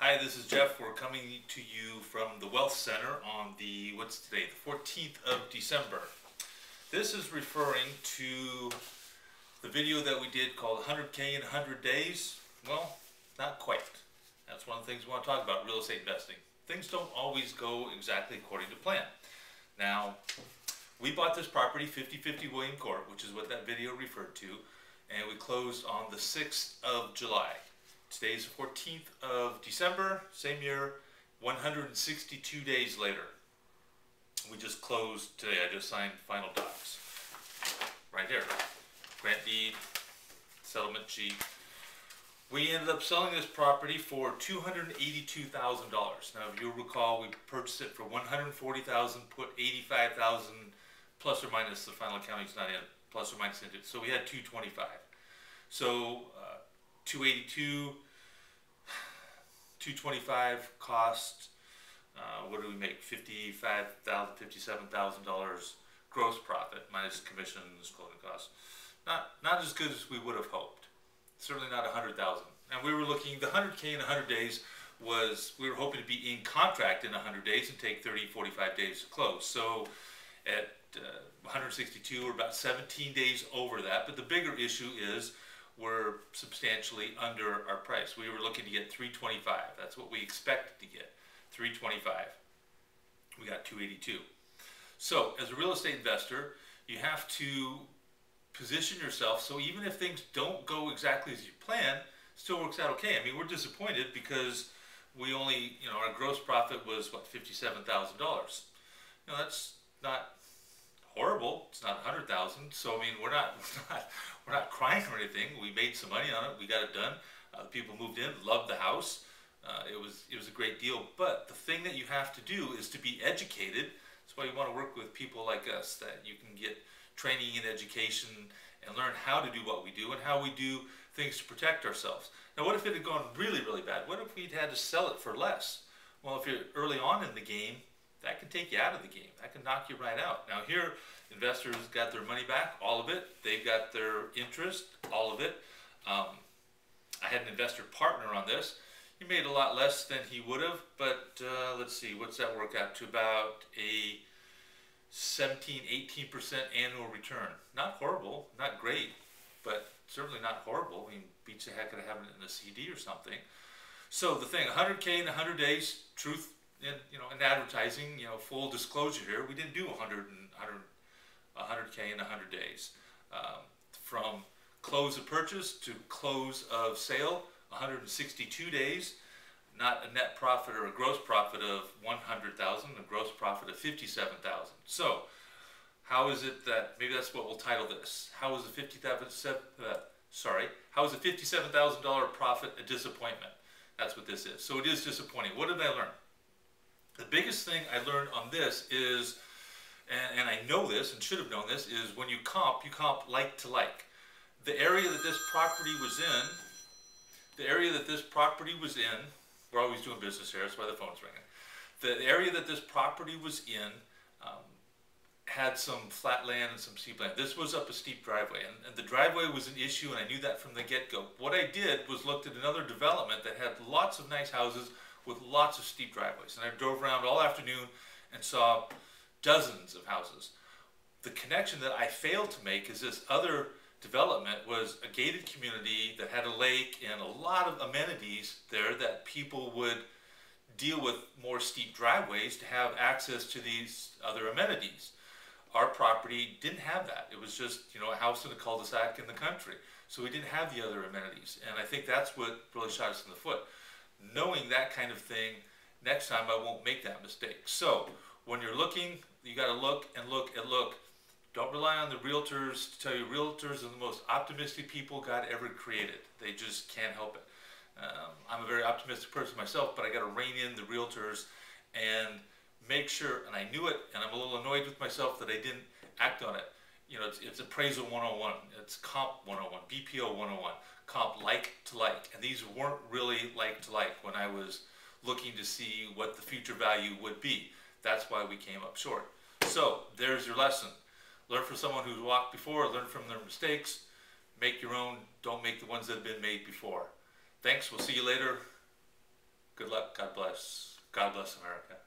Hi, this is Jeff. We're coming to you from the Wealth Center on what's today, the 14th of December. This is referring to the video that we did called 100K in 100 Days. Well, not quite. That's one of the things we want to talk about, real estate investing. Things don't always go exactly according to plan. Now, we bought this property, 5050 William Court, which is what that video referred to, and we closed on the 6th of July. Today's the 14th of December, same year, 162 days later. We just closed today. I just signed final docs. Right here. Grant deed, settlement sheet. We ended up selling this property for $282,000. Now, if you'll recall, we purchased it for $140,000, put $85,000 plus or minus, the final accounting's not in, plus or minus into it. So we had $225,000. So 282, 225 cost. What do we make? $55,000, $57,000 gross profit minus commissions, closing costs. Not as good as we would have hoped. Certainly not 100,000. And we were looking, the 100K in 100 days was, we were hoping to be in contract in 100 days and take 30, 45 days to close. So at 162, we're about 17 days over that. But the bigger issue is we're substantially under our price. We were looking to get 325. That's what we expected to get, 325. We got 282. So as a real estate investor, you have to position yourself so even if things don't go exactly as you plan, it still works out okay. I mean, we're disappointed because we only, our gross profit was what, $57,000. That's not horrible. It's not 100,000. So I mean, we're not crying or anything. We made some money on it. We got it done. The people moved in, loved the house. It was a great deal. But the thing that you have to do is to be educated. That's why you want to work with people like us, that you can get training and education and learn how to do what we do and how we do things to protect ourselves. Now, what if it had gone really, really bad? What if we'd had to sell it for less? Well, if you're early on in the game, that can take you out of the game. That can knock you right out. Now here, investors got their money back, all of it. They've got their interest, all of it. I had an investor partner on this. He made a lot less than he would have, but let's see, what's that work out to? About a 17, 18% annual return. Not horrible, not great, but certainly not horrible. I mean, beats the heck out of having it in a CD or something. So the thing, 100K in 100 days, truth in advertising, full disclosure here, we didn't do 100K in 100 days. From close of purchase to close of sale, 162 days, not a net profit or a gross profit of 100,000, a gross profit of 57,000. So, how is it that, maybe that's what we'll title this, how is a $57,000 profit a disappointment? That's what this is. So it is disappointing. What did I learn? The biggest thing I learned on this is, and I know this and should have known this, is when you comp like to like. The area that this property was in, we're always doing business here, that's why the phone's ringing. The area that this property was in had some flat land and some steep land. This was up a steep driveway, and the driveway was an issue, and I knew that from the get-go. What I did was looked at another development that had lots of nice houses with lots of steep driveways, and I drove around all afternoon and saw dozens of houses. The connection that I failed to make is this other development was a gated community that had a lake and a lot of amenities there that people would deal with more steep driveways to have access to these other amenities. Our property didn't have that. It was just, a house in a cul-de-sac in the country. So we didn't have the other amenities. And I think that's what really shot us in the foot. Knowing that kind of thing, next time I won't make that mistake. So when you're looking, you got to look and look and look. Don't rely on the realtors to tell you. Realtors are the most optimistic people God ever created. They just can't help it. I'm a very optimistic person myself, but I got to rein in the realtors and make sure, and I knew it, and I'm a little annoyed with myself that I didn't act on it. It's appraisal 101, it's comp 101, BPO 101, comp like to like, and these weren't really like to like when I was looking to see what the future value would be. That's why we came up short. So there's your lesson. Learn from someone who's walked before, learn from their mistakes, make your own, don't make the ones that have been made before. Thanks, we'll see you later. Good luck. God bless. God bless America.